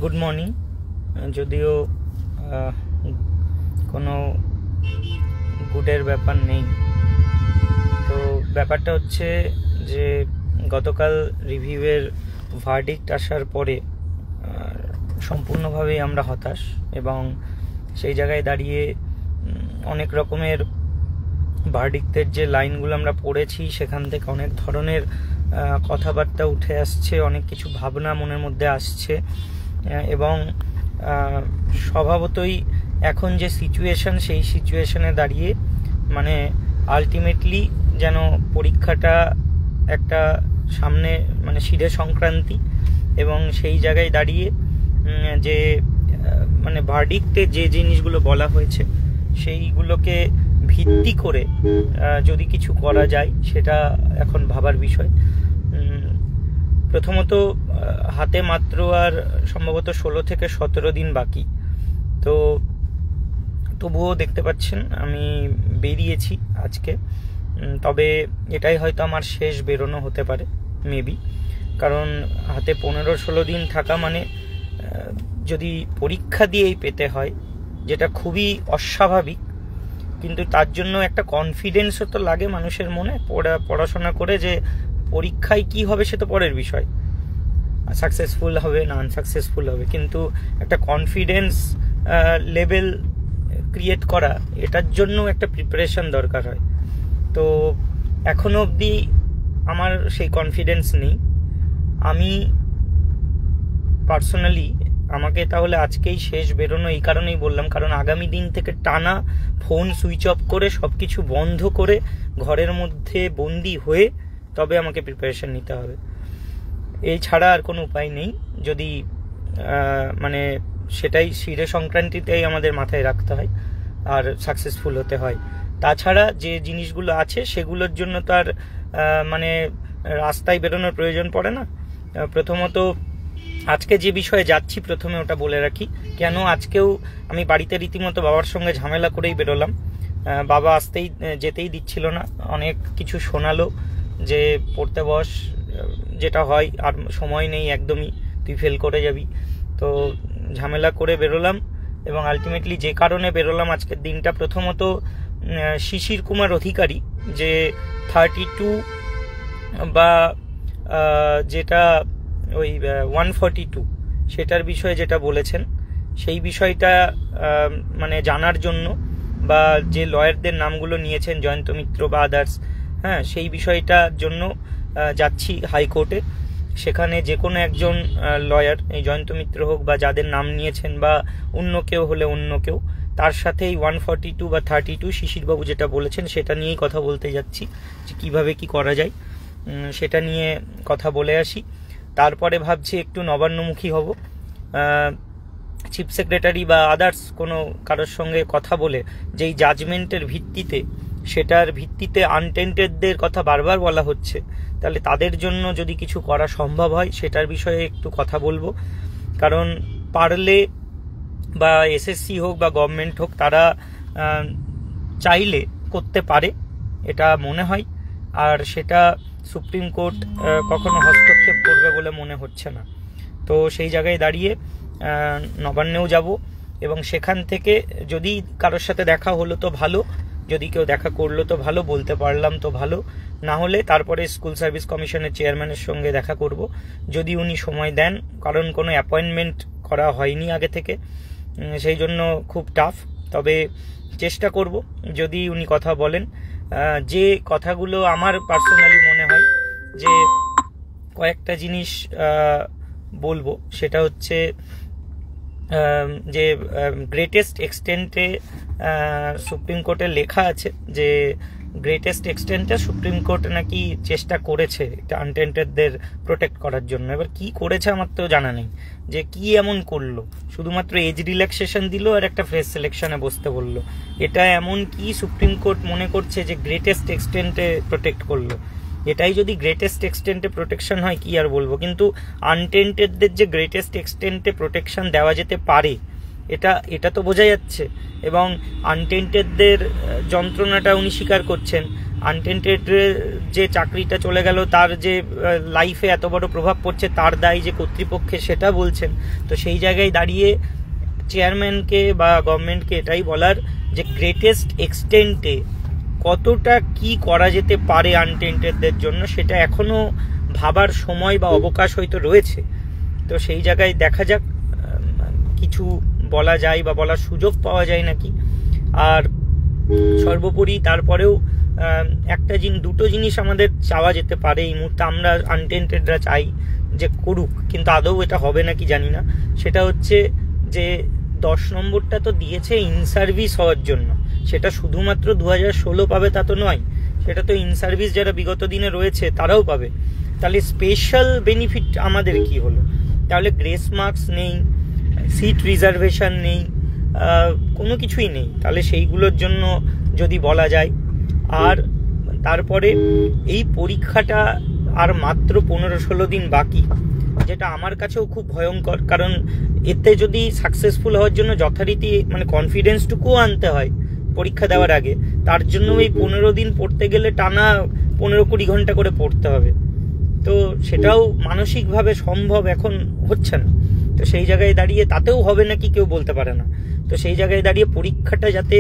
Good morning. যদিও কোনো গুডের ব্যাপার নেই, তো ব্যাপারটা হচ্ছে যে গতকাল রিভিউয়ের ভার্ডিক্ট আসার পরে সম্পূর্ণভাবেই আমরা হতাশ, এবং সেই জায়গায় দাঁড়িয়ে অনেক রকমের ভার্ডিক্টের যে লাইনগুলো আমরা পড়েছি সেখান থেকে অনেক ধরনের কথাবার্তা উঠে আসছে, অনেক কিছু ভাবনা মনের মধ্যে আসছে, এবং স্বভাবতই এখন যে সিচুয়েশন সেই সিচুয়েশনে দাঁড়িয়ে মানে আলটিমেটলি যেন পরীক্ষাটা একটা সামনে মানে শিরে সংক্রান্তি, এবং সেই জায়গায় দাঁড়িয়ে যে মানে ভার্ডিক্টে যে জিনিসগুলো বলা হয়েছে সেইগুলোকে ভিত্তি করে যদি কিছু করা যায় সেটা এখন ভাবার বিষয়। প্রথমত হাতে মাত্র আর সম্ভবত 16 থেকে 17 দিন বাকি, তো তবুও দেখতে পাচ্ছেন আমি বেরিয়েছি আজকে, তবে এটাই হয়তো আমার শেষ বেরোনো হতে পারে মেবি, কারণ হাতে 15-16 দিন থাকা মানে যদি পরীক্ষা দিয়েই পেতে হয়, যেটা খুবই অস্বাভাবিক, কিন্তু তার জন্য একটা কনফিডেন্সও তো লাগে মানুষের মনে, পড়াশোনা করে যে পরীক্ষায় কি হবে সে তো পরের বিষয়, সাকসেসফুল হবে না আনসাকসেসফুল হবে, কিন্তু একটা কনফিডেন্স লেভেল ক্রিয়েট করা এটার জন্য একটা প্রিপারেশন দরকার হয়। তো এখনো অবধি আমার সেই কনফিডেন্স নেই। আমি পার্সোনালি আমাকে তাহলে আজকেই শেষ বেরোনো এই কারণেই বললাম, কারণ আগামী দিন থেকে টানা ফোন সুইচ অফ করে সব কিছু বন্ধ করে ঘরের মধ্যে বন্দি হয়ে তবে আমাকে প্রিপারেশন নিতে হবে, এই ছাড়া আর কোনো উপায় নেই। যদি মানে সেটাই শিরে সংক্রান্তিতেই আমাদের মাথায় রাখতে হয় আর সাকসেসফুল হতে হয়, তাছাড়া যে জিনিসগুলো আছে সেগুলোর জন্য তো আর মানে রাস্তায় বেরোনোর প্রয়োজন পড়ে না। প্রথমত আজকে যে বিষয়ে যাচ্ছি প্রথমে ওটা বলে রাখি, কেন আজকেও আমি বাড়িতে রীতিমতো বাবার সঙ্গে ঝামেলা করেই বেরোলাম। বাবা যেতেই দিচ্ছিল না, অনেক কিছু শোনালো যে পড়তে বস, যেটা হয় আর সময় নেই একদমই, তুই ফেল করে যাবি, তো ঝামেলা করে বেরোলাম। এবং আলটিমেটলি যে কারণে বেরোলাম আজকের দিনটা, প্রথমত শিশির কুমার অধিকারী যে 32 বা যেটা ওই 142 সেটার বিষয়ে যেটা বলেছেন সেই বিষয়টা মানে জানার জন্য, বা যে লয়ারদের নামগুলো নিয়েছেন জয়ন্ত মিত্র বা আদার্স, হ্যাঁ সেই বিষয়টার জন্য যাচ্ছি হাইকোর্টে। সেখানে যে কোনো একজন লয়ার, এই জয়ন্ত মিত্র হোক বা যাদের নাম নিয়েছেন বা অন্য কেউ হলে অন্য কেউ, তার সাথেই 142 বা 32 শিশিরবাবু যেটা বলেছেন সেটা নিয়েই কথা বলতে যাচ্ছি, যে কীভাবে কি করা যায় সেটা নিয়ে কথা বলে আসি। তারপরে ভাবছি একটু নবান্নমুখী হব, চিফ সেক্রেটারি বা আদার্স কোনো কারোর সঙ্গে কথা বলে যেই জাজমেন্টের ভিত্তিতে, সেটার ভিত্তিতে আনটেন্টেডদের কথা বারবার বলা হচ্ছে, তাহলে তাদের জন্য যদি কিছু করা সম্ভব হয় সেটার বিষয়ে একটু কথা বলবো। কারণ পারলে বা এসএসসি হোক বা গভর্নমেন্ট হোক, তারা চাইলে করতে পারে এটা মনে হয়, আর সেটা সুপ্রিম কোর্ট কখনো হস্তক্ষেপ করবে বলে মনে হচ্ছে না। তো সেই জায়গায় দাঁড়িয়ে নবান্নেও যাব, এবং সেখান থেকে যদি কারোর সাথে দেখা হলো তো ভালো, যদি কেউ দেখা করলো তো ভালো, বলতে পারলাম তো ভালো, না হলে তারপরে স্কুল সার্ভিস কমিশনের চেয়ারম্যানের সঙ্গে দেখা করব যদি উনি সময় দেন, কারণ কোনো অ্যাপয়েন্টমেন্ট করা হয়নি আগে থেকে, সেই জন্য খুব টাফ, তবে চেষ্টা করব যদি উনি কথা বলেন। যে কথাগুলো আমার পার্সোনালি মনে হয় যে কয়েকটা জিনিস বলবো, সেটা হচ্ছে যে গ্রেটেস্ট এক্সটেন্টে সুপ্রিম কোর্টে লেখা আছে যে গ্রেটেস্ট এক্সটেন্টে সুপ্রিম কোর্ট নাকি চেষ্টা করেছে আনটেন্টেডদের প্রোটেক্ট করার জন্য। এবার কি করেছে আমার তো জানা নেই, যে কি এমন করলো, শুধুমাত্র এজ রিল্যাক্সেশন দিল আর একটা ফ্রেশ সিলেকশনে বসতে বললো, এটা এমন কি সুপ্রিম কোর্ট মনে করছে যে গ্রেটেস্ট এক্সটেন্টে প্রোটেক্ট করলো? এটাই যদি গ্রেটেস্ট এক্সটেন্টে প্রোটেকশন হয় কি আর বলবো, কিন্তু আনটেন্টেডদের যে গ্রেটেস্ট এক্সটেন্টে প্রোটেকশন দেওয়া যেতে পারে এটা তো বোঝা যাচ্ছে, এবং আনটেন্টেডদের যন্ত্রণাটা উনি স্বীকার করছেন, যে চাকরিটা চলে গেল, তার যে লাইফে এত বড় প্রভাব পড়ছে, তার দায় যে কর্তৃপক্ষে, সেটা বলছেন। তো সেই জায়গায় দাঁড়িয়ে চেয়ারম্যানকে বা গভর্নমেন্টকে এটাই বলার যে গ্রেটেস্ট এক্সটেন্টে কতটা কি করা যেতে পারে আনটেন্টেডদের জন্য, সেটা এখনো ভাবার সময় বা অবকাশ হয়তো রয়েছে। তো সেই জায়গায় দেখা যাক কিছু বলা যায় বা বলার সুযোগ পাওয়া যায় নাকি। আর সর্বোপরি তারপরেও দুটো জিনিস আমাদের চাওয়া যেতে পারে এই মুহূর্তে, আমরা আনটেন্টেডরা চাই যে করুক, কিন্তু আদৌ এটা হবে নাকি জানি না। সেটা হচ্ছে যে 10 নম্বরটা তো দিয়েছে ইন সার্ভিস হওয়ার জন্য, সেটা শুধুমাত্র 2016 পাবে তা তো নয়, সেটা তো ইন সার্ভিস যারা বিগত দিনে রয়েছে তারাও পাবে। তাহলে স্পেশাল বেনিফিট আমাদের কি হলো? তাহলে গ্রেস মার্কস নেই, সিট রিজার্ভেশন নেই, কোনো কিছুই নেই। তাহলে সেইগুলোর জন্য যদি বলা যায়, আর তারপরে এই পরীক্ষাটা আর মাত্র 15-16 দিন বাকি, যেটা আমার কাছেও খুব ভয়ঙ্কর। কারণ এতে যদি সাকসেসফুল হওয়ার জন্য যথারীতি মানে কনফিডেন্সটুকুও আনতে হয় পরীক্ষা দেওয়ার আগে, তার জন্য এই 15 দিন পড়তে গেলে টানা 15-20 ঘন্টা করে পড়তে হবে। তো সেটাও মানসিকভাবে সম্ভব এখন হচ্ছে না। তো সেই জায়গায় দাঁড়িয়ে তাতেও হবে নাকি কেউ বলতে পারে না। তো সেই জায়গায় দাঁড়িয়ে পরীক্ষাটা যাতে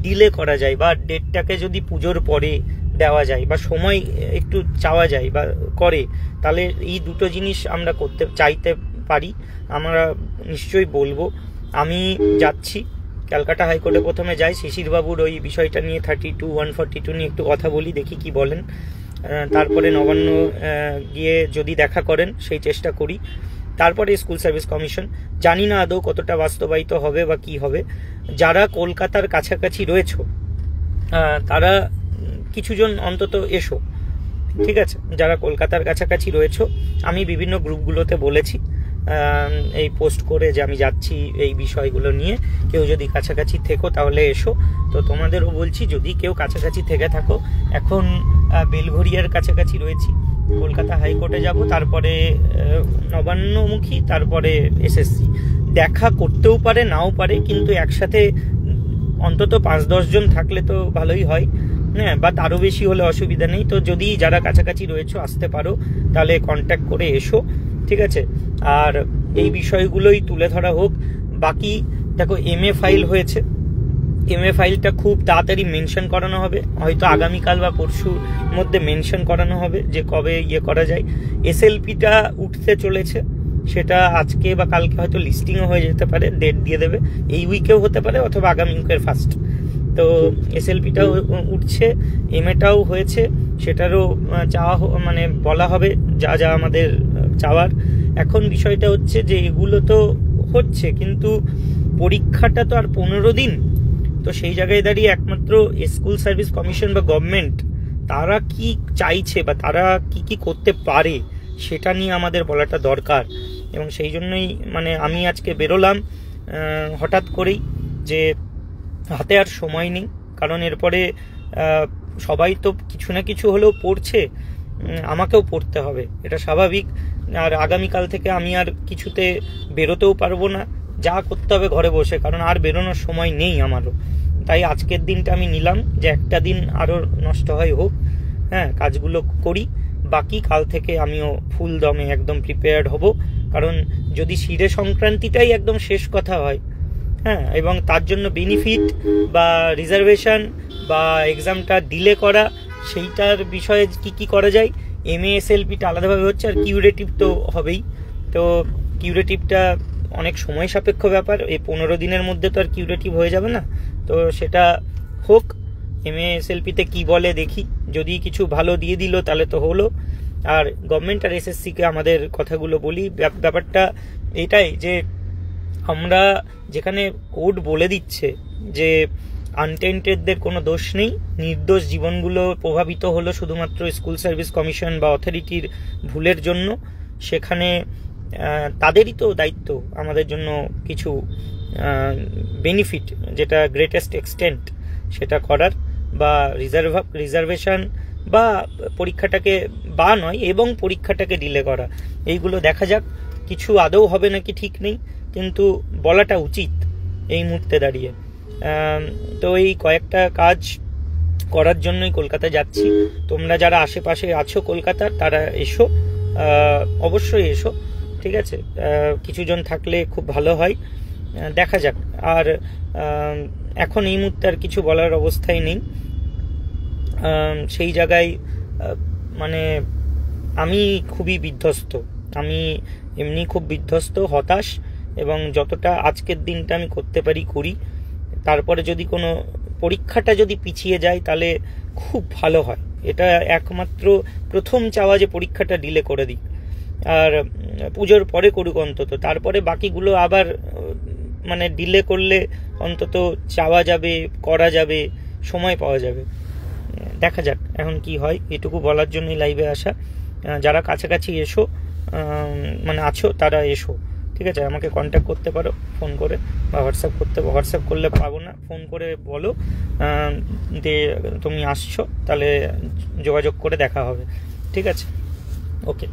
ডিলে করা যায়, বা ডেটটাকে যদি পুজোর পরে দেওয়া যায়, বা সময় একটু চাওয়া যায় বা করে, তাহলে এই দুটো জিনিস আমরা করতে চাইতে পারি। আমরা নিশ্চয়ই বলবো। আমি যাচ্ছি ক্যালকাটা হাইকোর্টে, প্রথমে যাই শিশিরবাবুর ওই বিষয়টা নিয়ে 32-142 নিয়ে একটু কথা বলি, দেখি কি বলেন। তারপরে নবান্ন গিয়ে যদি দেখা করেন সেই চেষ্টা করি। তারপরে স্কুল সার্ভিস কমিশন, জানি না আদৌ কতটা বাস্তবায়িত হবে বা কি হবে। যারা কলকাতার কাছাকাছি রয়েছে তারা কিছুজন অন্তত এসো, ঠিক আছে? যারা কলকাতার কাছাকাছি রয়েছে, আমি বিভিন্ন গ্রুপগুলোতে বলেছি এই পোস্ট করে যে আমি যাচ্ছি এই বিষয়গুলো নিয়ে, কেউ যদি কাছাকাছি থেকো তাহলে এসো। তো তোমাদেরও বলছি, যদি কেউ কাছাকাছি থেকে থাকো, এখন বেলঘরিয়ার কাছাকাছি রয়েছি, কলকাতা হাইকোর্টে যাব, তারপরে নবান্নমুখী, তারপরে এসএসসি। দেখা করতেও পারে নাও পারে, কিন্তু একসাথে অন্তত 5-10 জন থাকলে তো ভালোই হয়, হ্যাঁ, বা তারও বেশি হলে অসুবিধা নেই। তো যদি যারা কাছাকাছি রয়েছে আসতে পারো, তাহলে কন্ট্যাক্ট করে এসো, ঠিক আছে? আর এই বিষয়গুলোই তুলে ধরা হোক। বাকি দেখো, MA ফাইল হয়েছে, MA ফাইলটা খুব তাড়াতাড়ি মেনশন করানো হবে, হয়তো আগামীকাল বা পরশুর মধ্যে মেনশন করানো হবে যে কবে করা যায়। SLPটা উঠতে চলেছে, সেটা আজকে বা কালকে হয়তো লিস্টিংও হয়ে যেতে পারে, ডেট দিয়ে দেবে, এই উইকেও হতে পারে অথবা আগামী উইকের ফার্স্ট। তো SLPটাও উঠছে, MAটাও হয়েছে, সেটারও চাওয়া মানে বলা হবে যা যা আমাদের চাওয়ার। এখন বিষয়টা হচ্ছে যে এগুলো তো হচ্ছে, কিন্তু পরীক্ষাটা তো আর 15 দিন। তো সেই জায়গায় দাঁড়িয়ে একমাত্র স্কুল সার্ভিস কমিশন বা গভর্নমেন্ট তারা কি চাইছে বা তারা কি কি করতে পারে সেটা নিয়ে আমাদের বলাটা দরকার। এবং সেই জন্যই মানে আমি আজকে বেরোলাম হঠাৎ করেই, যে হাতে আর সময় নেই, কারণ এরপরে সবাই তো কিছু না কিছু হলেও পড়ছে, আমাকেও পড়তে হবে, এটা স্বাভাবিক। আর আগামীকাল থেকে আমি আর কিছুতে বেরোতেও পারবো না, যা করতে হবে ঘরে বসে, কারণ আর বেরোনোর সময় নেই আমারও। তাই আজকের দিনটা আমি নিলাম যে একটা দিন আরও নষ্ট হয় হোক, হ্যাঁ, কাজগুলো করি। বাকি কাল থেকে আমিও ফুল দমে একদম প্রিপেয়ার্ড হব, কারণ যদি শিরে সংক্রান্তিটাই একদম শেষ কথা হয়, হ্যাঁ, এবং তার জন্য বেনিফিট বা রিজার্ভেশন বা এক্সামটা ডিলে করা, সেইটার বিষয়ে কি কি করা যায়। MA SLPটা আলাদাভাবে হচ্ছে, আর কিউরেটিভ তো হবেই। তো কিউরেটিভটা অনেক সময় সাপেক্ষ ব্যাপার, এই 15 দিনের মধ্যে তো আর কিউরেটিভ হয়ে যাবে না। তো সেটা হোক, MA SLPতে কি বলে দেখি, যদি কিছু ভালো দিয়ে দিল তাহলে তো হলো। আর গভর্নমেন্ট আর SSCকে আমাদের কথাগুলো বলি। ব্যাপারটা এটাই যে আমরা যেখানে কোর্ট বলে দিচ্ছে যে আনটেন্টেডদের কোনো দোষ নেই, নির্দোষ জীবনগুলো প্রভাবিত হলো শুধুমাত্র স্কুল সার্ভিস কমিশন বা অথরিটির ভুলের জন্য, সেখানে তাদেরই তো দায়িত্ব আমাদের জন্য কিছু বেনিফিট, যেটা গ্রেটেস্ট এক্সটেন্ট সেটা করার, বা রিজার্ভেশন বা পরীক্ষাটাকে বা নয় এবং পরীক্ষাটাকে ডিলে করা। এইগুলো দেখা যাক, কিছু আদৌ হবে নাকি ঠিক নেই, কিন্তু বলাটা উচিত এই মুহূর্তে দাঁড়িয়ে। তো এই কয়েকটা কাজ করার জন্যই কলকাতা যাচ্ছি। তোমরা যারা আশেপাশে আছো কলকাতার তারা এসো, অবশ্যই এসো, ঠিক আছে? কিছুজন থাকলে খুব ভালো হয়, দেখা যাক। আর এখন এই মুহূর্তে আর কিছু বলার অবস্থায় নেই। সেই জায়গায় মানে আমি খুবই বিধ্বস্ত, আমি এমনি খুব বিধ্বস্ত, হতাশ, এবং যতটা আজকের দিনটা আমি করতে পারি করি। তারপরে যদি কোনো পরীক্ষাটা যদি পিছিয়ে যায় তাহলে খুব ভালো হয়। এটা একমাত্র প্রথম চাওয়া যে পরীক্ষাটা ডিলে করে দিই, আর পুজোর পরে করুক অন্তত, তারপরে বাকিগুলো আবার মানে ডিলে করলে অন্তত চাওয়া যাবে, করা যাবে, সময় পাওয়া যাবে। দেখা যাক এখন কি হয়, এটুকু বলার জন্যই লাইভে আসা। যারা কাছাকাছি এসো মানে আছো তারা এসো, ঠিক আছে? আমাকে কন্ট্যাক্ট করতে পারো ফোন করে বা হোয়াটসঅ্যাপ করলে পাবো না, ফোন করে বলো যে তুমি আসছো, তাহলে যোগাযোগ করে দেখা হবে, ঠিক আছে? ওকে।